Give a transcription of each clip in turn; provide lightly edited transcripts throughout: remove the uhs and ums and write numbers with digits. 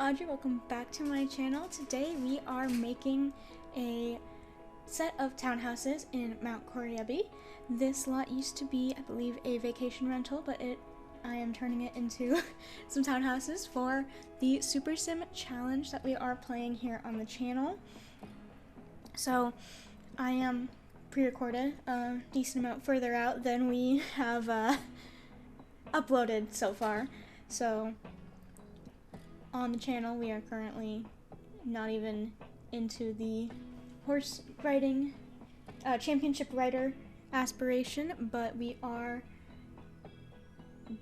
Audrey, welcome back to my channel. Today we are making a set of townhouses in Mount Koryabi. This lot used to be, I believe, a vacation rental, but I am turning it into some townhouses for the Super Sim challenge that we are playing here on the channel. So I am pre-recorded a decent amount further out than we have uploaded so far. So on the channel, we are currently not even into the horse riding championship rider aspiration, but we are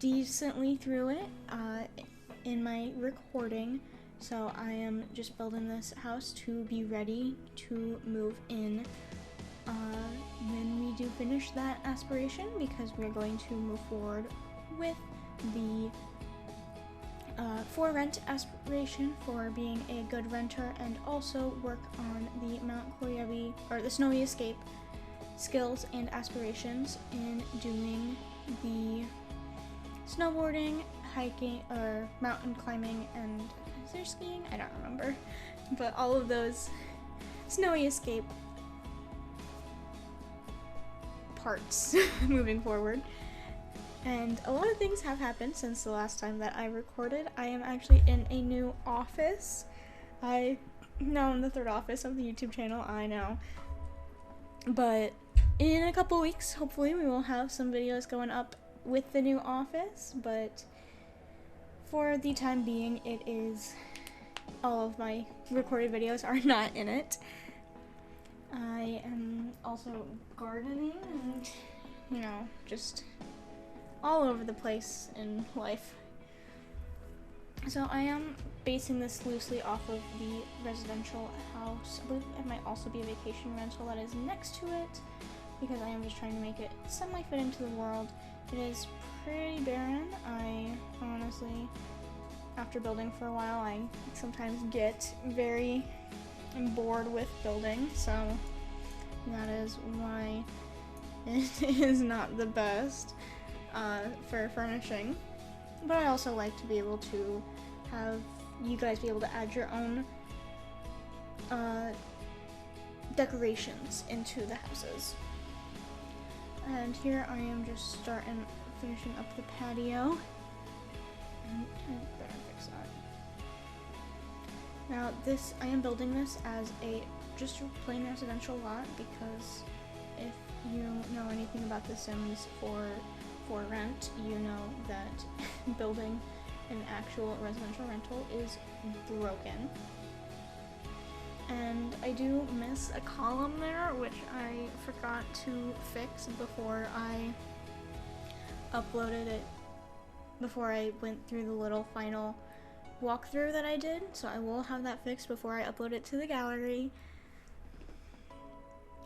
decently through it in my recording. So I am just building this house to be ready to move in when we do finish that aspiration, because we're going to move forward with the for rent aspiration for being a good renter, and also work on the Mount Koryabi or the Snowy Escape skills and aspirations in doing the snowboarding, hiking, or mountain climbing, and is there skiing? I don't remember, but all of those Snowy Escape parts moving forward. And a lot of things have happened since the last time that I recorded. I am actually in a new office. I know I'm the third office of the YouTube channel, I know. But in a couple weeks, hopefully, we will have some videos going up with the new office. But for the time being, it is all of my recorded videos are not in it. I am also gardening and, you know, just all over the place in life. So I am basing this loosely off of the residential house. I believe it might also be a vacation rental that is next to it, because I am just trying to make it semi-fit into the world. It is pretty barren. I honestly, after building for a while, I sometimes get very bored with building, so that is why it is not the best for furnishing. But I also like to be able to have you guys be able to add your own decorations into the houses. And here I am just finishing up the patio. And better fix that. Now I am building this as just a plain residential lot, because if you know anything about The Sims for rent, you know that building an actual residential rental is broken. And I do miss a column there, which I forgot to fix before I uploaded it, before I went through the little final walkthrough that I did. So I will have that fixed before I upload it to the gallery.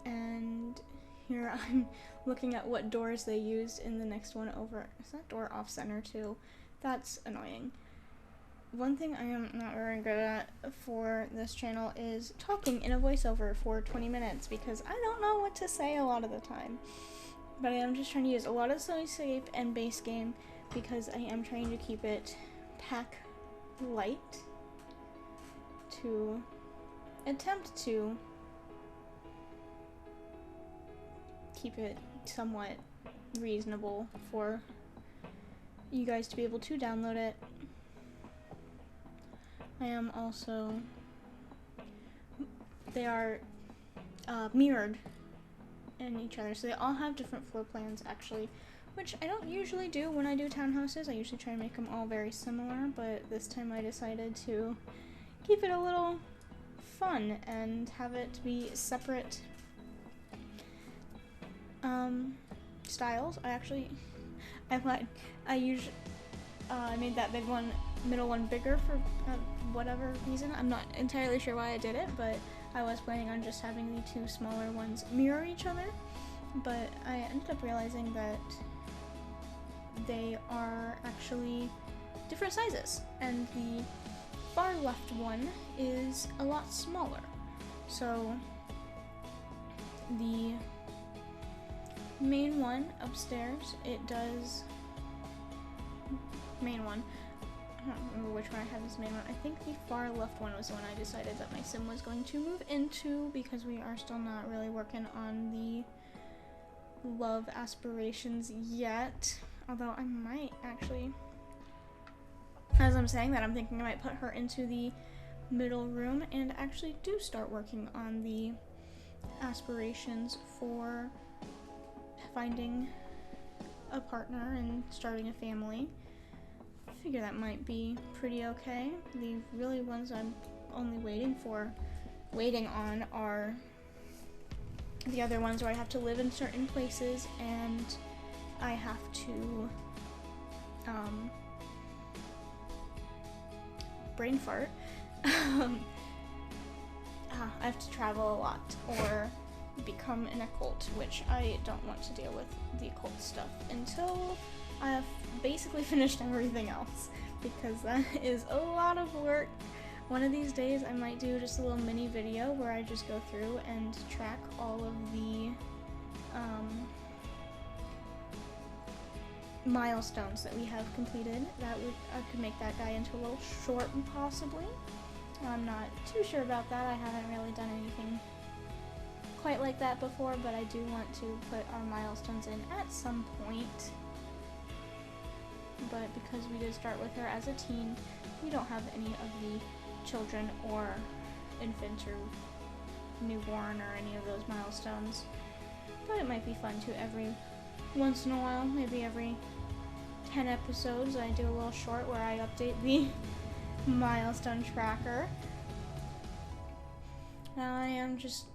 And here I'm looking at what doors they used in the next one over. Is that door off center too? That's annoying. One thing I am not very good at for this channel is talking in a voiceover for 20 minutes, because I don't know what to say a lot of the time. But I am just trying to use a lot of Snowy Escape and base game, because I am trying to keep it pack light to attempt to keep it somewhat reasonable for you guys to be able to download it. I am also, they are mirrored in each other, so they all have different floor plans actually, which I don't usually do when I do townhouses. I usually try to make them all very similar, but this time I decided to keep it a little fun and have it be separate styles. I made that middle one bigger for whatever reason. I'm not entirely sure why I did it, but I was planning on just having the two smaller ones mirror each other, but I ended up realizing that they are actually different sizes, and the far left one is a lot smaller. So the main one upstairs, main one, don't remember which one I had as the main one. I think the far left one was the one I decided that my sim was going to move into, because we are still not really working on the love aspirations yet. Although I might actually, as I'm saying that, I'm thinking I might put her into the middle room and actually do start working on the aspirations for finding a partner and starting a family. I figure that might be pretty okay. The really ones I'm only waiting on are the other ones where I have to live in certain places and I have to brain fart. I have to travel a lot or become an occult, which I don't want to deal with the occult stuff until I have basically finished everything else, because that is a lot of work. One of these days I might do just a little mini video where I just go through and track all of the milestones that we have completed. I could make that guy into a little short possibly. I'm not too sure about that. I haven't really done anything quite like that before, but I do want to put our milestones in at some point. But because we did start with her as a teen, we don't have any of the children or infant or newborn or any of those milestones. But it might be fun to every once in a while, maybe every 10 episodes, I do a little short where I update the milestone tracker. Now I am just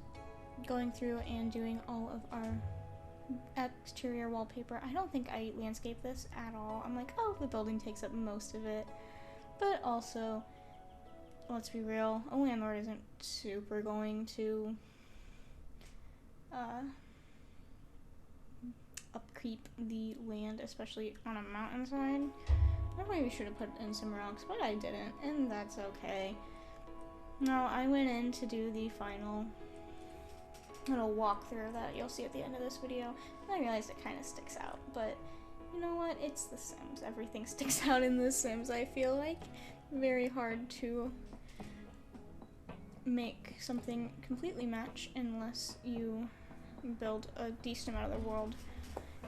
going through and doing all of our exterior wallpaper. I don't think I landscape this at all. I'm like, oh, the building takes up most of it. But also, let's be real, a landlord isn't super going to upkeep the land, especially on a mountainside. I maybe should have put in some rocks, but I didn't, and that's okay. No, I went in to do the final little walkthrough that you'll see at the end of this video, and I realized it kind of sticks out, but you know what? It's The Sims. Everything sticks out in The Sims, I feel like. Very hard to make something completely match unless you build a decent amount of the world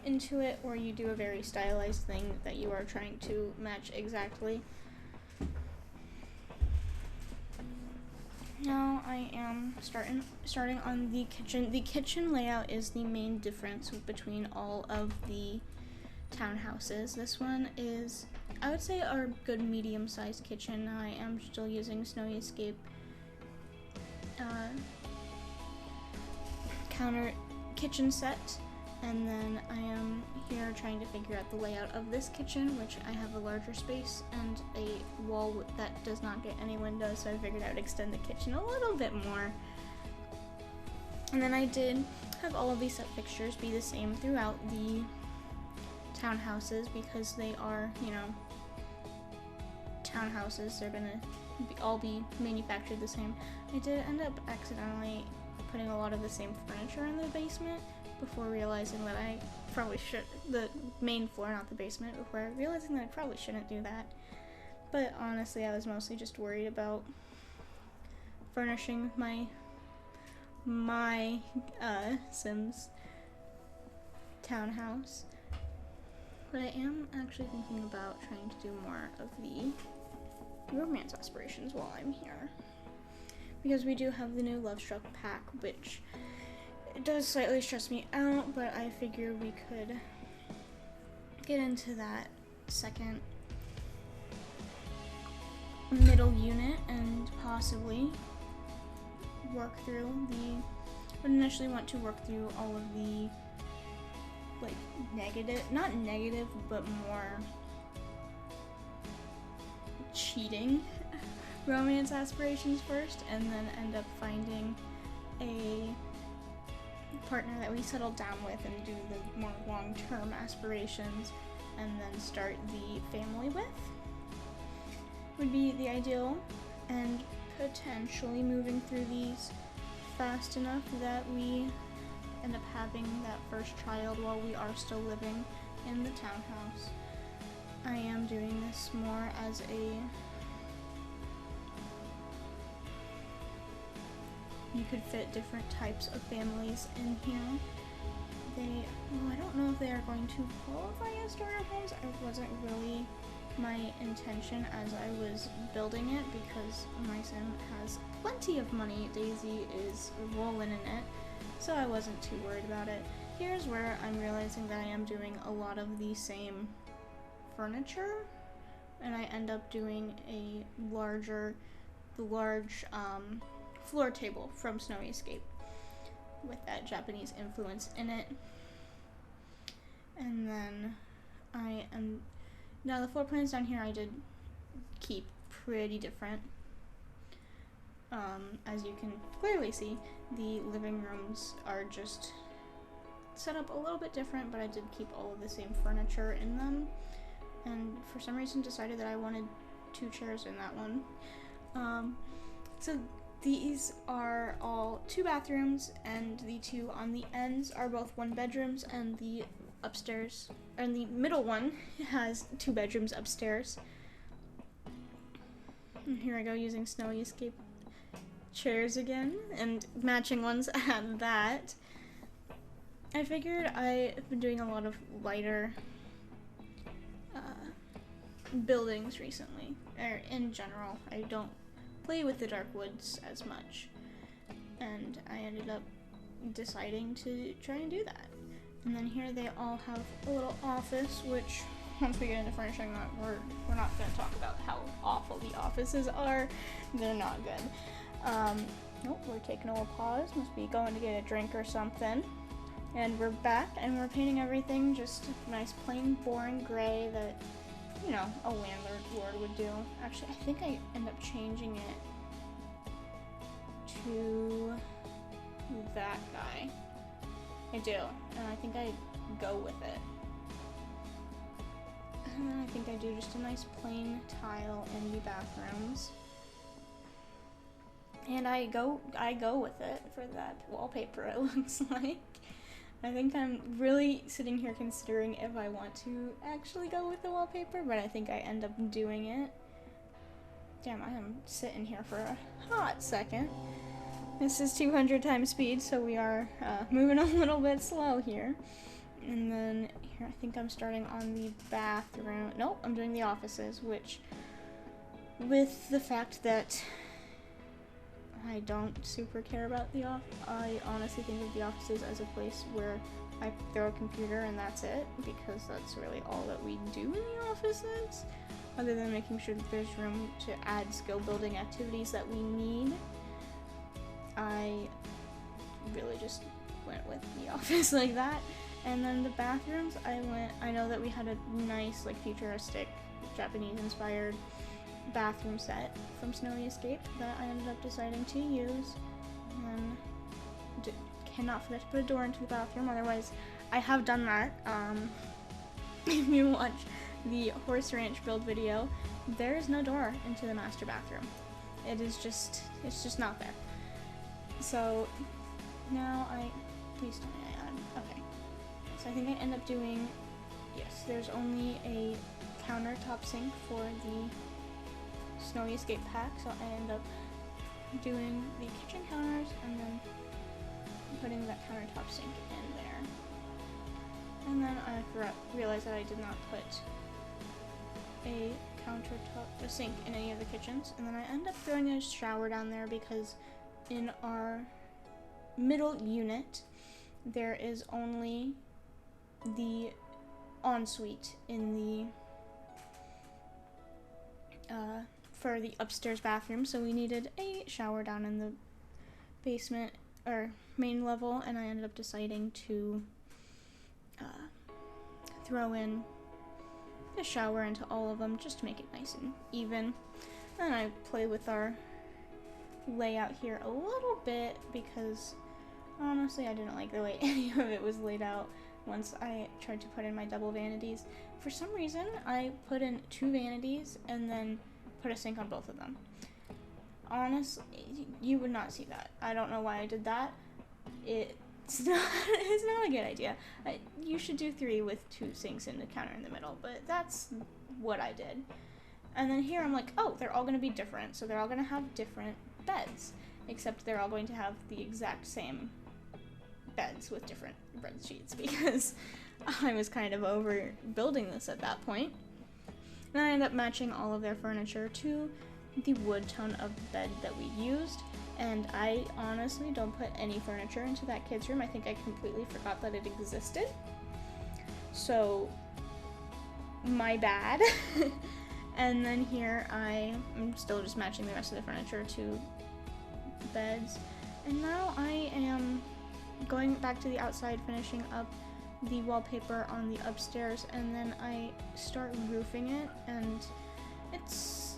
into it, or you do a very stylized thing that you are trying to match exactly. Now I am starting on the kitchen. The kitchen layout is the main difference between all of the townhouses. This one is, I would say, our good medium-sized kitchen. I am still using Snowy Escape counter kitchen set, and then I am here trying to figure out the layout of this kitchen, which I have a larger space and a wall that does not get any windows, so I figured I would extend the kitchen a little bit more. And then I did have all of these set fixtures be the same throughout the townhouses, because they are, you know, townhouses. They're gonna all be manufactured the same. I did end up accidentally putting a lot of the same furniture in the basement before realizing that I probably should, the main floor, not the basement, before realizing that I probably shouldn't do that. But honestly, I was mostly just worried about furnishing my Sims townhouse. But I am actually thinking about trying to do more of the romance aspirations while I'm here, because we do have the new Love Struck pack, which it does slightly stress me out, but I figure we could get into that second middle unit and possibly work through would initially want to work through all of the, like, not negative, but more cheating romance aspirations first, and then end up finding a partner that we settle down with and do the more long-term aspirations, and then start the family with, would be the ideal, and potentially moving through these fast enough that we end up having that first child while we are still living in the townhouse. I am doing this more as you could fit different types of families in here. I don't know if they are going to qualify as starter homes. It wasn't really my intention as I was building it because my sim has plenty of money. Daisy is rolling in it, so I wasn't too worried about it. Here's where I'm realizing that I am doing a lot of the same furniture, and I end up doing the large floor table from Snowy Escape with that Japanese influence in it. And then now the floor plans down here I did keep pretty different. As you can clearly see, the living rooms are just set up a little bit different, but I did keep all of the same furniture in them. And for some reason decided that I wanted 2 chairs in that one. So these are all 2 bathrooms, and the 2 on the ends are both 1 bedrooms, and the upstairs, and the middle one has 2 bedrooms upstairs. And here I go using Snowy Escape chairs again, and matching ones at that. I figured I've been doing a lot of lighter buildings recently, or in general. I don't play with the dark woods as much, and I ended up deciding to try and do that. And then here they all have a little office, which once we get into furnishing that, we're not going to talk about how awful the offices are. They're not good. Nope, we're taking a little pause. Must be going to get a drink or something. And we're back, and we're painting everything just nice, plain, boring gray that, you know, a landlord would do. Actually, I think I end up changing it to that guy. I do, and I think I go with it. And then I think I do just a nice plain tile in the bathrooms. And I go with it for that wallpaper, it looks like. I think I'm really sitting here considering if I want to actually go with the wallpaper, but I think I end up doing it. Damn, I am sitting here for a hot second. This is 200 times speed, so we are moving a little bit slow here. And then here, I think I'm starting on the bathroom. Nope, I'm doing the offices, which, with the fact that I don't super care about the I honestly think of the offices as a place where I throw a computer and that's it, because that's really all that we do in the offices, other than making sure that there's room to add skill building activities that we need. I really just went with the office like that. And then the bathrooms, I know that we had a nice, like, futuristic, Japanese-inspired bathroom set from Snowy Escape that I ended up deciding to use. And cannot forget to put a door into the bathroom, otherwise I have done that. If you watch the Horse Ranch build video, there is no door into the master bathroom. It's just not there. So now please tell me I add, okay. So I think I end up doing, yes, there's only a countertop sink for the Snowy Escape pack, so I end up doing the kitchen counters and then putting that countertop sink in there. And then I realized that I did not put a sink in any of the kitchens, and then I end up throwing a shower down there because in our middle unit there is only the ensuite in the for the upstairs bathroom, so we needed a shower down in the basement or main level, and I ended up deciding to throw in a shower into all of them just to make it nice and even. And I play with our layout here a little bit because honestly I didn't like the way any of it was laid out once I tried to put in my double vanities. For some reason I put in 2 vanities and then put a sink on both of them. Honestly, you would not see that. I don't know why I did that. It it's not a good idea. You should do 3 with 2 sinks and a counter in the middle, but that's what I did. And then here I'm like, oh, they're all going to be different, so they're all going to have different beds, except they're all going to have the exact same beds with different bed sheets, because I was kind of over building this at that point. And I ended up matching all of their furniture to the wood tone of the bed that we used, and I honestly don't put any furniture into that kid's room. I think I completely forgot that it existed, so my bad. And then here I am still just matching the rest of the furniture to beds, and now I am going back to the outside, finishing up the wallpaper on the upstairs, and then I start roofing it, and it's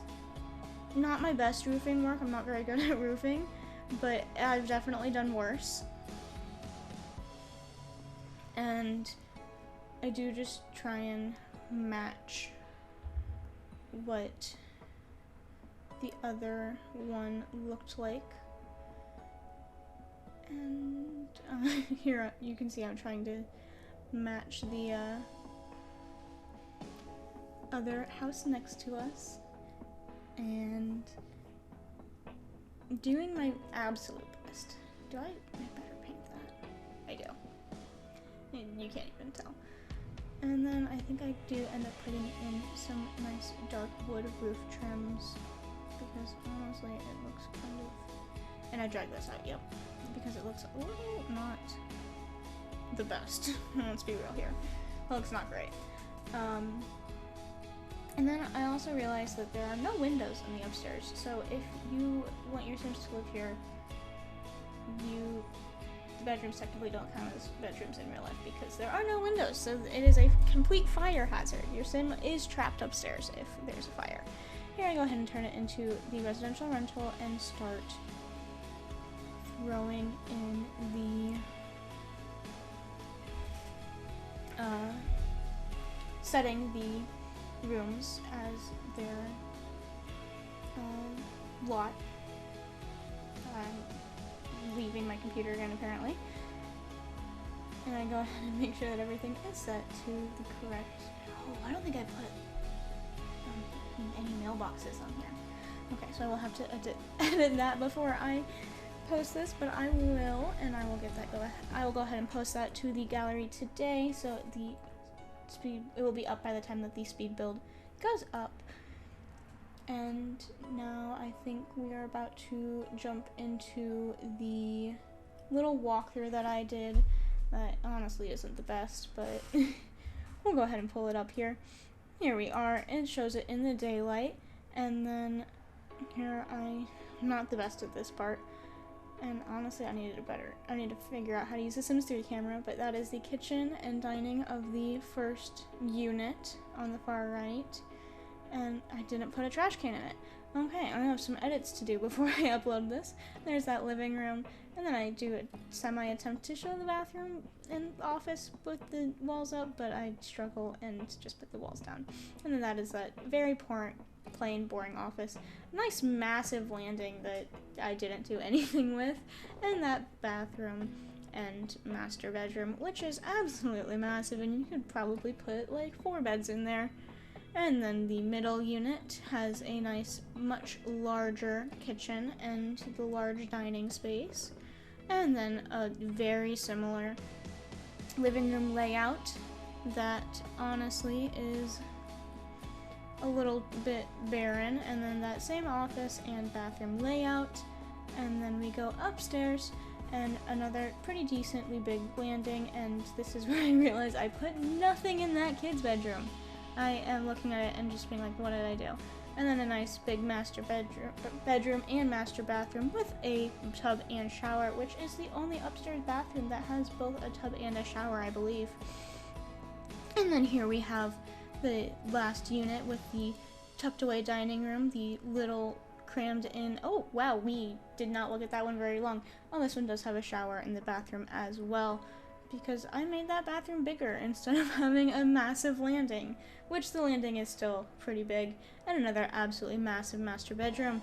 not my best roofing work. I'm not very good at roofing, but I've definitely done worse. And I do just try and match what the other one looked like. And here you can see I'm trying to match the other house next to us, and doing my absolute best. I better paint that. I do. And you can't even tell. And then I think I do end up putting in some nice dark wood roof trims, because honestly it looks kind of, and I dragged this out, yep, because it looks a little not the best. Let's be real here. It looks not great. And then I also realized that there are no windows in the upstairs, so if you want your Sims to live here, the bedrooms technically don't count as bedrooms in real life because there are no windows, so it is a complete fire hazard. Your Sim is trapped upstairs if there's a fire. Here I go ahead and turn it into the residential rental and start throwing in the setting the rooms as their lot. I'm leaving my computer again apparently. And I go ahead and make sure that everything is set to the correct... Oh, I don't think I put any mailboxes on here. Okay, so I will have to edit that before I post this, but I will, and I will get that I will go ahead and post that to the gallery today, so it will be up by the time that the speed build goes up. And now I think we are about to jump into the little walkthrough that I did that honestly isn't the best, but we'll go ahead and pull it up here. Here we are. It shows it in the daylight, and then here I'm not the best at this part, and honestly I need to figure out how to use the Sims 3 camera, but that is the kitchen and dining of the first unit on the far right, and I didn't put a trash can in it. Okay, I have some edits to do before I upload this. There's that living room, and then I do a semi-attempt to show the bathroom and office with the walls up, but I struggle and just put the walls down. And then that is that very plain, boring office. Nice massive landing that I didn't do anything with, and that bathroom and master bedroom, which is absolutely massive, and you could probably put like 4 beds in there. And then the middle unit has a nice, much larger kitchen and the large dining space. And then a very similar living room layout that honestly is a little bit barren. And then that same office and bathroom layout. And then we go upstairs and another pretty decently big landing. And this is where I realize I put nothing in that kid's bedroom. I am looking at it and just being like, what did I do? And then a nice big master bedroom and master bathroom with a tub and shower, which is the only upstairs bathroom that has both a tub and a shower, I believe. And then here we have the last unit with the tucked away dining room, the little crammed in... Oh, wow, we did not look at that one very long. Oh, this one does have a shower in the bathroom as well, because I made that bathroom bigger instead of having a massive landing, which the landing is still pretty big, and another absolutely massive master bedroom.